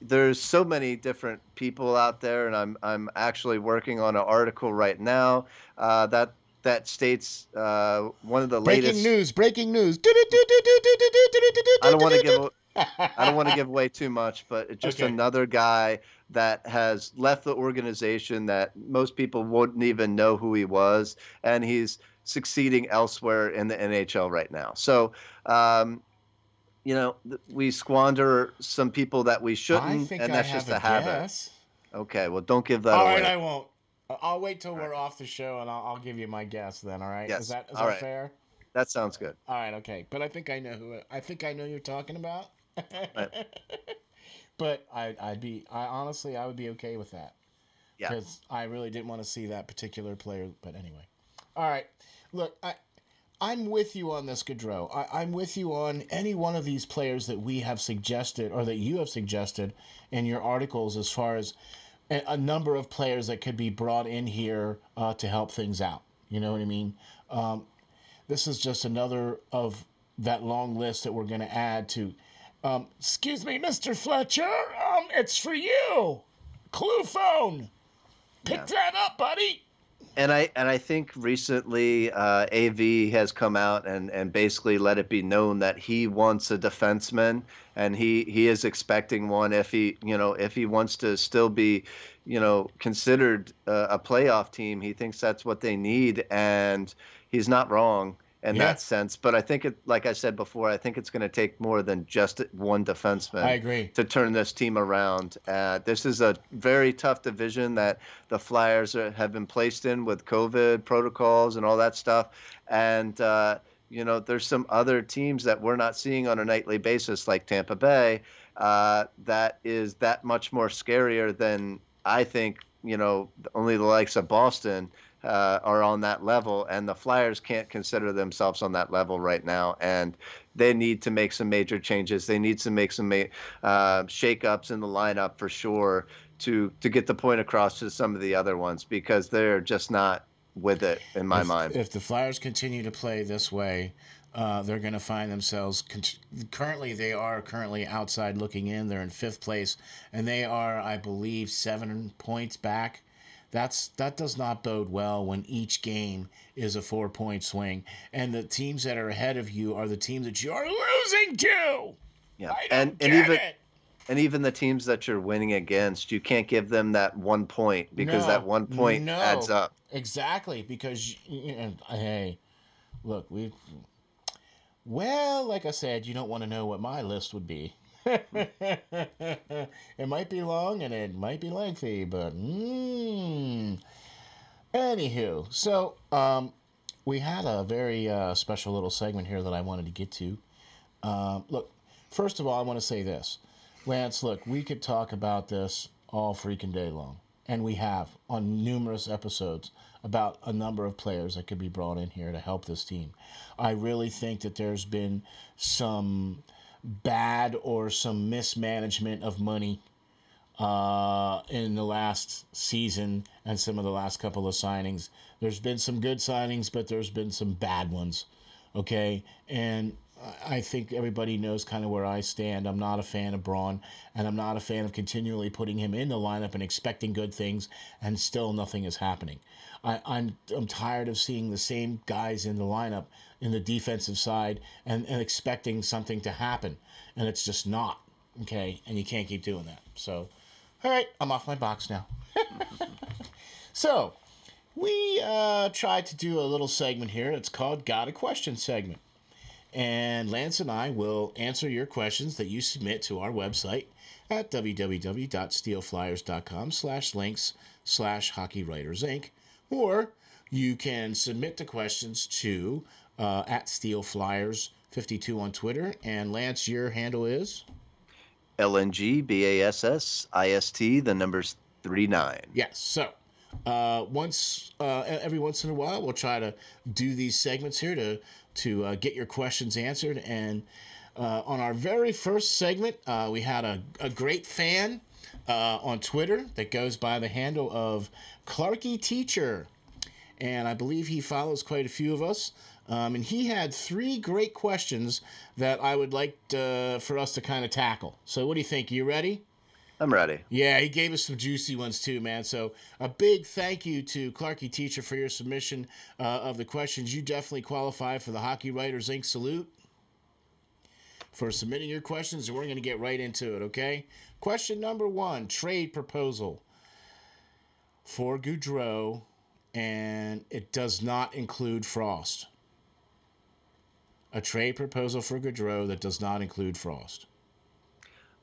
[SPEAKER 2] There's so many different people out there, and I'm actually working on an article right now that states one of the
[SPEAKER 1] Breaking
[SPEAKER 2] latest.
[SPEAKER 1] news! Breaking news!
[SPEAKER 2] I don't want to give I don't want to give away too much, but it's just
[SPEAKER 1] Okay.
[SPEAKER 2] another guy that has left the organization that most people wouldn't even know who he was, and he's succeeding elsewhere in the NHL right now. So, we squander some people that we
[SPEAKER 1] I
[SPEAKER 2] shouldn't,
[SPEAKER 1] think
[SPEAKER 2] and
[SPEAKER 1] I
[SPEAKER 2] that's
[SPEAKER 1] have
[SPEAKER 2] just
[SPEAKER 1] a
[SPEAKER 2] a habit.
[SPEAKER 1] guess.
[SPEAKER 2] Okay, well, don't give that
[SPEAKER 1] All right,
[SPEAKER 2] away.
[SPEAKER 1] I won't. I'll wait till
[SPEAKER 2] All
[SPEAKER 1] we're
[SPEAKER 2] right.
[SPEAKER 1] off the show and I'll give you my guess then. All right? Is
[SPEAKER 2] Yes.
[SPEAKER 1] that is
[SPEAKER 2] All
[SPEAKER 1] that
[SPEAKER 2] right.
[SPEAKER 1] fair?
[SPEAKER 2] That sounds good.
[SPEAKER 1] All right, okay. But I think I know I think I know you're talking about.
[SPEAKER 2] Right.
[SPEAKER 1] But I honestly I would be okay with that
[SPEAKER 2] Yeah.
[SPEAKER 1] because I really didn't want to see that particular player. But anyway, all right. Look, I'm with you on this, Gaudreau. I'm with you on any one of these players that we have suggested or that you have suggested in your articles as far as a number of players that could be brought in here to help things out. You know what I mean? This is just another of that long list that we're going to add to. Excuse me, Mr. Fletcher. It's for you. Clue phone. Pick
[SPEAKER 2] Yeah.
[SPEAKER 1] that up, buddy.
[SPEAKER 2] And I think recently AV has come out and basically let it be known that he wants a defenseman, and he is expecting one if he wants to still be considered a playoff team. He thinks that's what they need, and he's not wrong in
[SPEAKER 1] Yeah,
[SPEAKER 2] that sense. But I think like I said before, I think it's going to take more than just one
[SPEAKER 1] I
[SPEAKER 2] defenseman
[SPEAKER 1] agree.
[SPEAKER 2] to turn this team around. This is a very tough division that the Flyers have been placed in with COVID protocols and all that stuff. And, there's some other teams that we're not seeing on a nightly basis, like Tampa Bay, that is that much more scarier than I think, only the likes of Boston are on that level. And the Flyers can't consider themselves on that level right now. And they need to make some major changes. They need to make some shakeups in the lineup for sure to get the point across to some of the other ones, because they're just not with it in my mind.
[SPEAKER 1] If the Flyers continue to play this way, they're going to find themselves. They are currently outside looking in. They're in fifth place, and they are, I believe, 7 points back. That does not bode well when each game is a 4-point swing, and the teams that are ahead of you are the teams that you are losing to.
[SPEAKER 2] Yeah,
[SPEAKER 1] I
[SPEAKER 2] and
[SPEAKER 1] don't
[SPEAKER 2] and
[SPEAKER 1] get
[SPEAKER 2] even
[SPEAKER 1] it.
[SPEAKER 2] and even the teams that you're winning against, you can't give them that 1 point, because that
[SPEAKER 1] No,
[SPEAKER 2] 1 point adds
[SPEAKER 1] no,
[SPEAKER 2] up.
[SPEAKER 1] exactly because hey, look, well, like I said, you don't want to know what my list would be. It might be long and it might be lengthy, but anywho, so we had a very special little segment here that I wanted to get to. Look, first of all, I want to say this, Lance. Look, we could talk about this all freaking day long, and we have on numerous episodes about a number of players that could be brought in here to help this team. I really think that there's been some bad or some mismanagement of money in the last season and some of the last couple of signings. There's been some good signings, but there's been some bad ones. Okay, and I think everybody knows kind of where I stand. I'm not a fan of Braun, and I'm not a fan of continually putting him in the lineup and expecting good things, and still nothing is happening. I'm tired of seeing the same guys in the lineup in the defensive side and expecting something to happen, and it's just not. Okay, and you can't keep doing that. So, all right, I'm off my box now. So, we tried to do a little segment here. It's called Got a Question segment. And Lance and I will answer your questions that you submit to our website at www.steelflyers.com/links/hockeywritersinc. Or you can submit the questions to at SteelFlyers52 on Twitter. And Lance, your handle is?
[SPEAKER 2] LNGBASSIST, the numbers 39.
[SPEAKER 1] Yes. So every once in a while, we'll try to do these segments here to get your questions answered. And on our very first segment, we had a great fan on Twitter that goes by the handle of Clarky Teacher. And I believe he follows quite a few of us. And he had 3 great questions that I would like for us to kind of tackle. So what do you think? You ready?
[SPEAKER 2] I'm ready.
[SPEAKER 1] Yeah, he gave us some juicy ones too, man. So a big thank you to Clarky Teacher for your submission of the questions. You definitely qualify for the Hockey Writers Inc. salute for submitting your questions, and we're going to get right into it, okay? Question number 1, trade proposal for Gaudreau, and it does not include Frost. A trade proposal for Gaudreau that does not include Frost.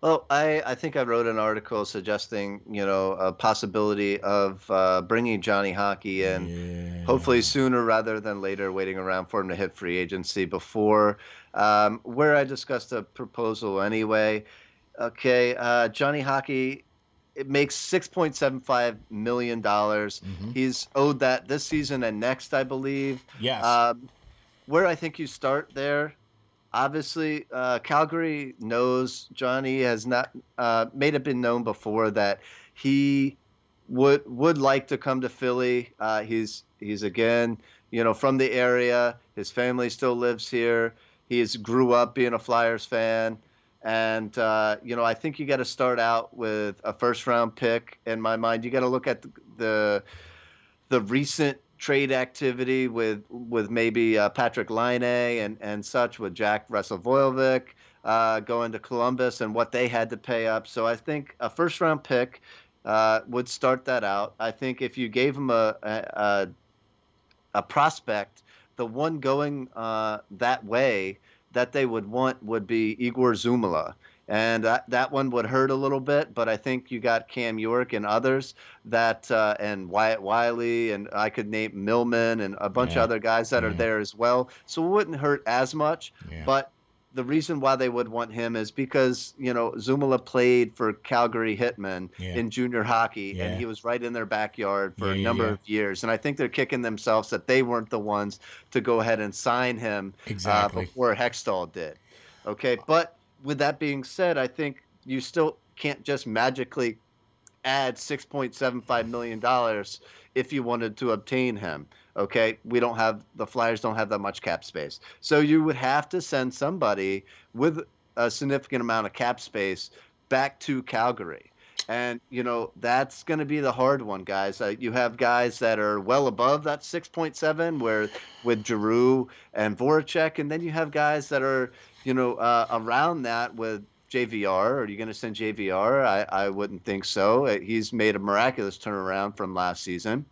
[SPEAKER 2] Well, I think I wrote an article suggesting, a possibility of bringing Johnny Hockey in, hopefully sooner rather than later, waiting around for him to hit free agency before, where I discussed a proposal anyway. Okay, Johnny Hockey, it makes $6.75 million. He's owed that this season and next, I believe.
[SPEAKER 1] Yes.
[SPEAKER 2] Where I think you start there, obviously, Calgary knows Johnny has not made it been known before that he would like to come to Philly. He's again, from the area. His family still lives here. He's grew up being a Flyers fan. And, I think you got to start out with a first-round pick. In my mind, you got to look at the recent trade activity with maybe Patrick Laine and such, with Jack Roslovic going to Columbus and what they had to pay up. So I think a first-round pick would start that out. I think if you gave him a prospect, the one going that way that they would want would be Igor Zumala. And that one would hurt a little bit, but I think you got Cam York and others that and Wyatt Wiley, and I could name Millman and a bunch of other guys that are there as well. So it wouldn't hurt as much.
[SPEAKER 1] Yeah.
[SPEAKER 2] But the reason why they would want him is because, Zumala played for Calgary Hitmen in junior hockey, and he was right in their backyard for a number of years. And I think they're kicking themselves that they weren't the ones to go ahead and sign him before Hextall did. Okay, but with that being said, I think you still can't just magically add $6.75 million if you wanted to obtain him. Okay, the Flyers don't have that much cap space. So you would have to send somebody with a significant amount of cap space back to Calgary. And, that's going to be the hard one, guys. You have guys that are well above that 6.7 where with Giroux and Voracek. And then you have guys that are, around that with JVR. Are you going to send JVR? I wouldn't think so. He's made a miraculous turnaround from last season.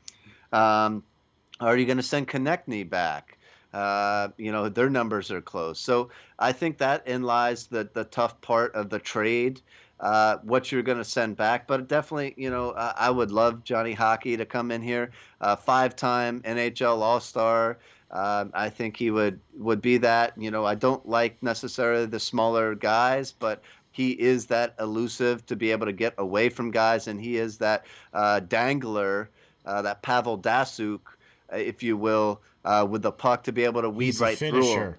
[SPEAKER 2] Are you going to send Konechny back? Their numbers are close. So I think that in lies the tough part of the trade, what you're going to send back. But definitely, I would love Johnny Hockey to come in here, 5-time NHL All-Star. I think he would be that. I don't like necessarily the smaller guys, but he is that elusive to be able to get away from guys, and he is that dangler, that Pavel Datsyuk, if you will, with the puck to be able to weed right through him.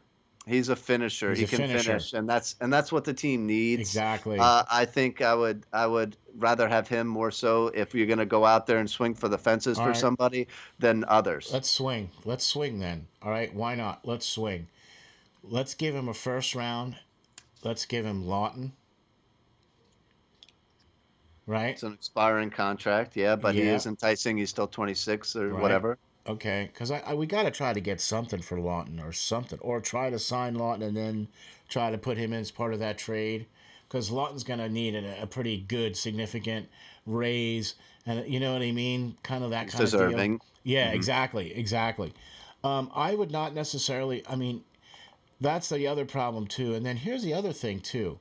[SPEAKER 2] He's a finisher. He can finish, and that's what the team needs.
[SPEAKER 1] Exactly.
[SPEAKER 2] I think I would rather have him more so if you're going to go out there and swing for the fences for somebody than others.
[SPEAKER 1] Let's swing. Let's swing then. All right, why not? Let's swing. Let's give him a first round. Let's give him Lawton, right?
[SPEAKER 2] It's an expiring contract, yeah, but he
[SPEAKER 1] Yeah,
[SPEAKER 2] is enticing. He's still 26 or
[SPEAKER 1] right.
[SPEAKER 2] whatever.
[SPEAKER 1] Okay, because we got to try to get something for Lawton or something, or try to sign Lawton and then try to put him in as part of that trade, because Lawton's going to need a pretty good, significant raise, and you know what I mean, kind of that
[SPEAKER 2] He's
[SPEAKER 1] kind of deal.
[SPEAKER 2] deserving.
[SPEAKER 1] Yeah,
[SPEAKER 2] Hmm.
[SPEAKER 1] exactly, exactly. I would not necessarily. I mean, that's the other problem too. And then here's the other thing too.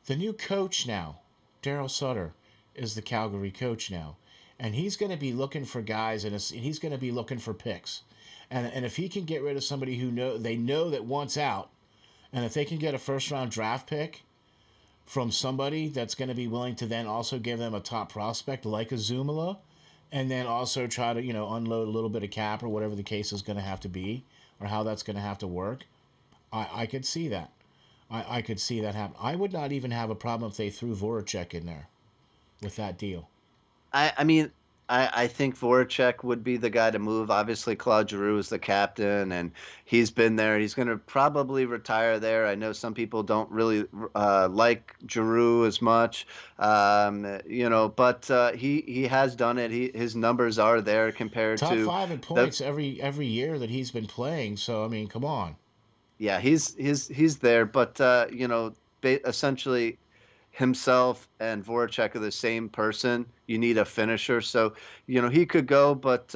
[SPEAKER 1] The new coach now, Daryl Sutter, is the Calgary coach now, and he's going to be looking for guys, and he's going to be looking for picks, and if he can get rid of somebody who they know that wants out, and if they can get a first round draft pick from somebody that's going to be willing to then also give them a top prospect like a Zumala, and then also try to unload a little bit of cap or whatever the case is going to have to be, or how that's going to have to work. I could see that. I could see that happen. I would not even have a problem if they threw Voracek in there with that deal.
[SPEAKER 2] I mean, I think Voracek would be the guy to move. Obviously, Claude Giroux is the captain, and he's been there. He's going to probably retire there. I know some people don't really like Giroux as much, but he has done it. His numbers are there compared
[SPEAKER 1] Top
[SPEAKER 2] to
[SPEAKER 1] five in
[SPEAKER 2] the
[SPEAKER 1] points every year that he's been playing. So I mean, come on.
[SPEAKER 2] yeah, he's there, but essentially himself and Voracek are the same person. You need a finisher, so he could go, but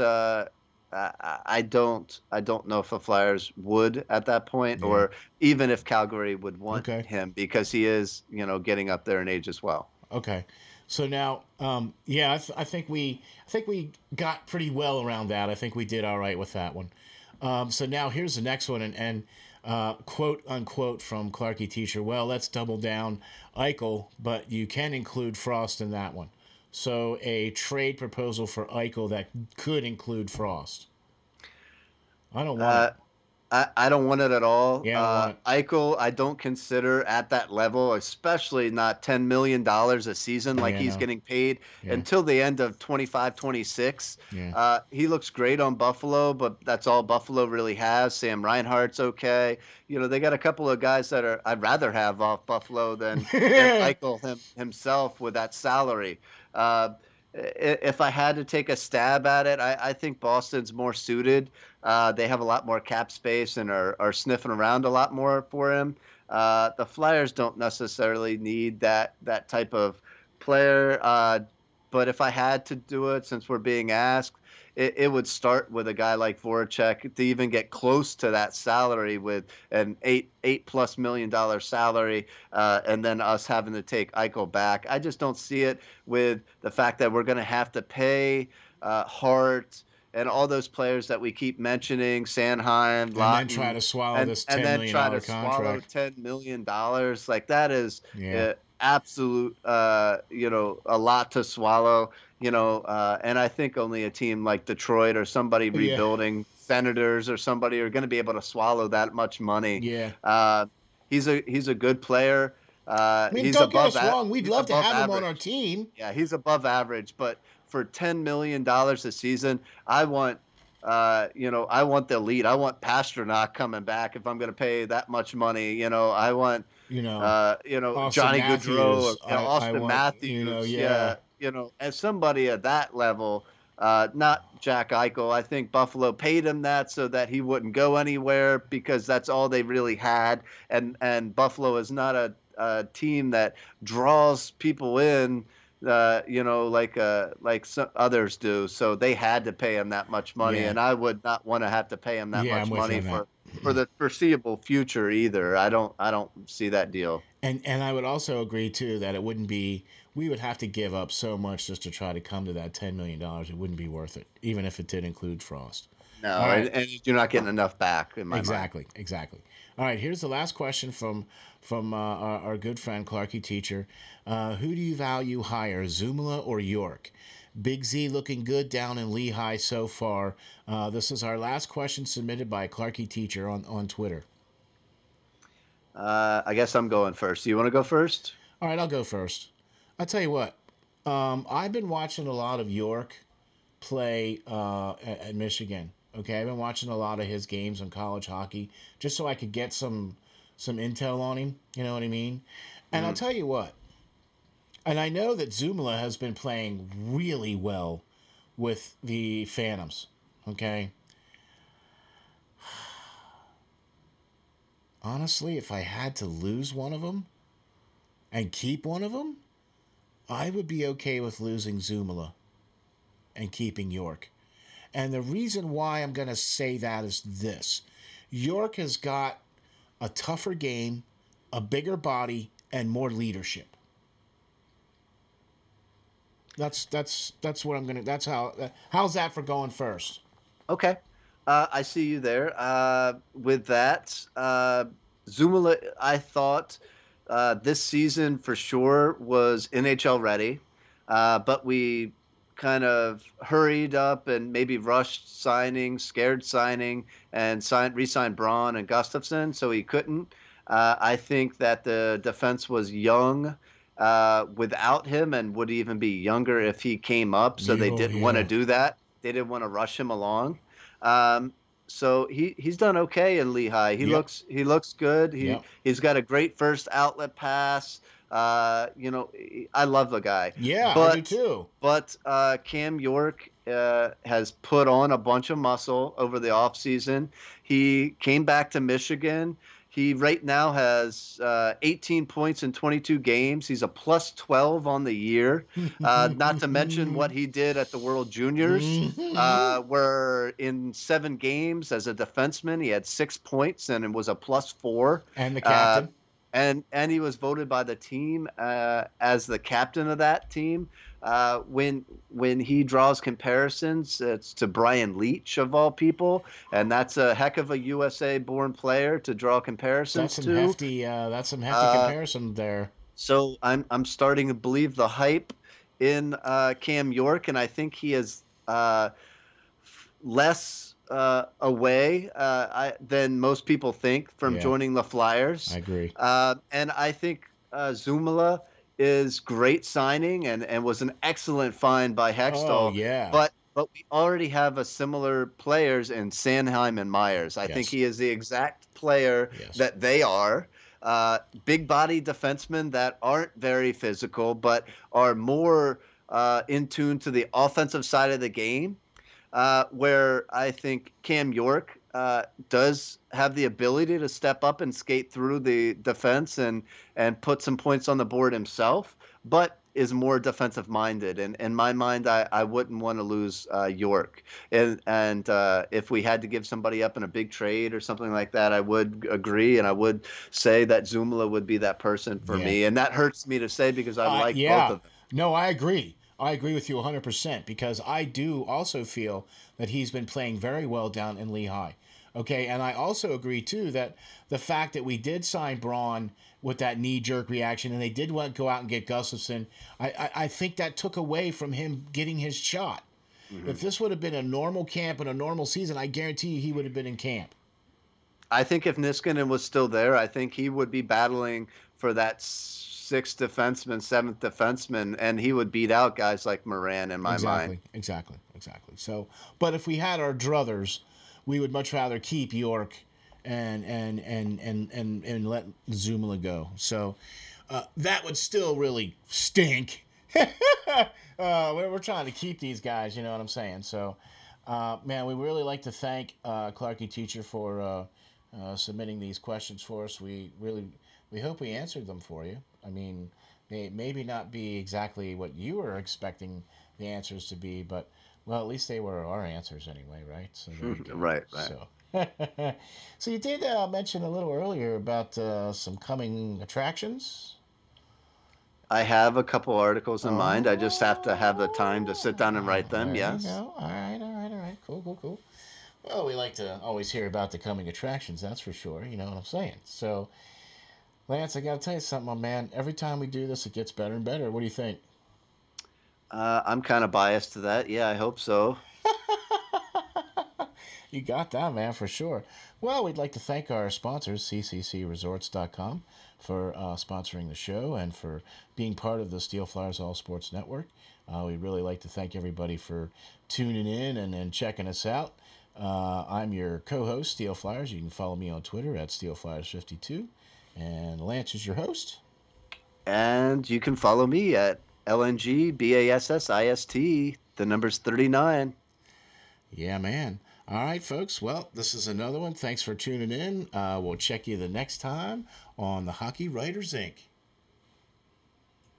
[SPEAKER 2] I don't know if the Flyers would at that point,
[SPEAKER 1] Yeah.
[SPEAKER 2] or even if Calgary would want
[SPEAKER 1] Okay.
[SPEAKER 2] him because he is getting up there in age as well.
[SPEAKER 1] Okay. So now, yeah, I think we got pretty well around that. I think we did all right with that one. So now here's the next one, and quote unquote from Clarky Teacher. Well, let's double down Eichel, but you can include Frost in that one. So a trade proposal for Eichel that could include Frost. I don't want it.
[SPEAKER 2] Uh, I don't want it at all.
[SPEAKER 1] Yeah, I don't want it.
[SPEAKER 2] Eichel, I don't consider at that level, especially not $10 million a season like
[SPEAKER 1] Yeah,
[SPEAKER 2] he's
[SPEAKER 1] no.
[SPEAKER 2] getting paid
[SPEAKER 1] Yeah,
[SPEAKER 2] until the end of 25, 26.
[SPEAKER 1] yeah.
[SPEAKER 2] He looks great on Buffalo, but that's all Buffalo really has. Sam Reinhart's okay. They got a couple of guys that I'd rather have off Buffalo than Eichel himself with that salary. Uh, if I had to take a stab at it, I think Boston's more suited. They have a lot more cap space and are sniffing around a lot more for him. The Flyers don't necessarily need that type of player. But if I had to do it, since we're being asked, it would start with a guy like Voracek to even get close to that salary with an $8+ million salary, and then us having to take Eichel back. I just don't see it with the fact that we're going to have to pay Hart and all those players that we keep mentioning, Sanheim,
[SPEAKER 1] And then try
[SPEAKER 2] Lawton,
[SPEAKER 1] to swallow
[SPEAKER 2] and
[SPEAKER 1] this
[SPEAKER 2] and
[SPEAKER 1] $10
[SPEAKER 2] then
[SPEAKER 1] million
[SPEAKER 2] try
[SPEAKER 1] dollar
[SPEAKER 2] to swallow
[SPEAKER 1] contract.
[SPEAKER 2] $10 million. Like that is
[SPEAKER 1] Yeah.
[SPEAKER 2] absolute, a lot to swallow. And I think only a team like Detroit or somebody
[SPEAKER 1] Yeah.
[SPEAKER 2] rebuilding, Senators or somebody, are going to be able to swallow that much money.
[SPEAKER 1] Yeah.
[SPEAKER 2] Uh, he's a good player.
[SPEAKER 1] I mean, don't get us wrong. We'd
[SPEAKER 2] He's
[SPEAKER 1] love to
[SPEAKER 2] above
[SPEAKER 1] have him on our
[SPEAKER 2] average.
[SPEAKER 1] team.
[SPEAKER 2] Yeah, he's above average, but for $10 million a season, I want the elite. I want Pasternak coming back if I'm going to pay that much money. I want,
[SPEAKER 1] You know, Austin
[SPEAKER 2] Johnny Gaudreau or
[SPEAKER 1] Matthews. I
[SPEAKER 2] Austin
[SPEAKER 1] want,
[SPEAKER 2] Matthews.
[SPEAKER 1] yeah.
[SPEAKER 2] Yeah, as somebody at that level, not Jack Eichel. I think Buffalo paid him that so that he wouldn't go anywhere because that's all they really had, and Buffalo is not a team that draws people in like some others do. So they had to pay him that much money,
[SPEAKER 1] Yeah.
[SPEAKER 2] and I would not want to have to pay him that
[SPEAKER 1] Yeah, I'm
[SPEAKER 2] much
[SPEAKER 1] with you
[SPEAKER 2] money
[SPEAKER 1] on that.
[SPEAKER 2] for the foreseeable future either. I don't see that deal.
[SPEAKER 1] And I would also agree too that it wouldn't be. We would have to give up so much just to try to come to that $10 million. It wouldn't be worth it, even if it did include Frost. All
[SPEAKER 2] No, and,
[SPEAKER 1] right.
[SPEAKER 2] and you're not getting enough back in my mind.
[SPEAKER 1] Exactly. Exactly. All right. Here's the last question from our good friend Clarky Teacher. Who do you value higher, Zumala or York? Big Z looking good down in Lehigh so far. This is our last question submitted by Clarky Teacher on Twitter.
[SPEAKER 2] I guess I'm going first. Do you want to go first?
[SPEAKER 1] All right, I'll go first. I'll tell you what. I've been watching a lot of York play at Michigan. Okay, I've been watching a lot of his games on college hockey just so I could get some intel on him. You know what I mean? And I'll
[SPEAKER 2] Mm.
[SPEAKER 1] tell you what. And I know that Zumala has been playing really well with the Phantoms. Okay. Honestly, if I had to lose one of them and keep one of them, I would be okay with losing Zumala and keeping York. And the reason why I'm going to say that is this: York has got a tougher game, a bigger body, and more leadership. That's what I'm gonna. That's how. How's that for going first?
[SPEAKER 2] Okay. I see you there. With that, Zumala, I thought this season for sure was NHL ready, but we kind of hurried up and maybe rushed signing, scared signing, and re-signed Braun and Gustafson, so he couldn't. I think that the defense was young without him and would even be younger if he came up, so they
[SPEAKER 1] Oh
[SPEAKER 2] didn't want to
[SPEAKER 1] yeah.
[SPEAKER 2] do that. They didn't want to rush him along. Um, so he's done okay in Lehigh.
[SPEAKER 1] Yep.
[SPEAKER 2] He looks good.
[SPEAKER 1] Yep.
[SPEAKER 2] He's got a great first outlet pass. I love the guy.
[SPEAKER 1] Yeah, I do
[SPEAKER 2] But
[SPEAKER 1] too.
[SPEAKER 2] Cam York has put on a bunch of muscle over the offseason. He came back to Michigan. He right now has 18 points in 22 games. He's a plus 12 on the year. Not to mention what he did at the World Juniors, where in 7 games as a defenseman, he had 6 points and it was a plus 4.
[SPEAKER 1] And the
[SPEAKER 2] Uh,
[SPEAKER 1] captain.
[SPEAKER 2] and he was voted by the team as the captain of that team. When he draws comparisons, it's to Brian Leach of all people, and that's a heck of a USA-born player to draw
[SPEAKER 1] That's
[SPEAKER 2] comparisons
[SPEAKER 1] some
[SPEAKER 2] to.
[SPEAKER 1] hefty. That's some hefty
[SPEAKER 2] Uh,
[SPEAKER 1] comparison there.
[SPEAKER 2] so I'm starting to believe the hype in Cam York, and I think he is less away than most people think from
[SPEAKER 1] Yeah,
[SPEAKER 2] joining the
[SPEAKER 1] I
[SPEAKER 2] Flyers.
[SPEAKER 1] agree.
[SPEAKER 2] And I think Zumala is great signing and was an excellent find by
[SPEAKER 1] Oh
[SPEAKER 2] Hextall.
[SPEAKER 1] yeah.
[SPEAKER 2] But we already have a similar players in Sanheim and Myers. I think
[SPEAKER 1] Yes.
[SPEAKER 2] he is the exact player
[SPEAKER 1] Yes.
[SPEAKER 2] that they are. Big body defensemen that aren't very physical, but are more in tune to the offensive side of the game, where I think Cam York does have the ability to step up and skate through the defense and put some points on the board himself, but is more defensive minded. And in my mind, I wouldn't want to lose York. And if we had to give somebody up in a big trade or something like that, I would agree, and I would say that Zumala would be that person for
[SPEAKER 1] Yeah.
[SPEAKER 2] me. And that hurts me to say because I like both
[SPEAKER 1] Yeah.
[SPEAKER 2] of them.
[SPEAKER 1] No, I agree. I agree with you 100% because I do also feel that he's been playing very well down in Lehigh. Okay, and I also agree too that the fact that we did sign Braun with that knee jerk reaction and they did want to go out and get Gustafson, I think that took away from him getting his shot. If
[SPEAKER 2] Mhm.
[SPEAKER 1] this would have been a normal camp and a normal season, I guarantee you he would have been in camp.
[SPEAKER 2] I think if Niskanen was still there, I think he would be battling for that sixth defenseman, seventh defenseman, and he would beat out guys like Moran in my mind.
[SPEAKER 1] Exactly, exactly, exactly. So, but if we had our druthers, we would much rather keep York and let Zumala go. So that would still really stink. We're trying to keep these guys, you know what I'm saying? So, man, we really like to thank Clarky Teacher for submitting these questions for us. We hope we answered them for you. I mean, they maybe not be exactly what you were expecting the answers to be, but well, at least they were our answers anyway, right? So there you go.
[SPEAKER 2] Right, right.
[SPEAKER 1] So, so you did mention a little earlier about some coming attractions.
[SPEAKER 2] I have a couple articles in mind. I just have to have the time to sit down and write them.
[SPEAKER 1] There you
[SPEAKER 2] Yes.
[SPEAKER 1] go. All right, all right, all right. Cool, cool, cool. Well, we like to always hear about the coming attractions, that's for sure. You know what I'm saying? So, Lance, I got to tell you something, my man. Every time we do this, it gets better and better. What do you think?
[SPEAKER 2] I'm kind of biased to that. Yeah, I hope so.
[SPEAKER 1] You got that, man, for sure. Well, we'd like to thank our sponsors, cccresorts.com, for sponsoring the show and for being part of the SteelFlyers All Sports Network. We'd really like to thank everybody for tuning in and checking us out. I'm your co-host, SteelFlyers. You can follow me on Twitter at SteelFlyers52. And Lance is your host.
[SPEAKER 2] And you can follow me at LNGBASSIST. The number's 39.
[SPEAKER 1] Yeah, man. All right, folks. Well, this is another one. Thanks for tuning in. We'll check you the next time on the Hockey Writers Inc.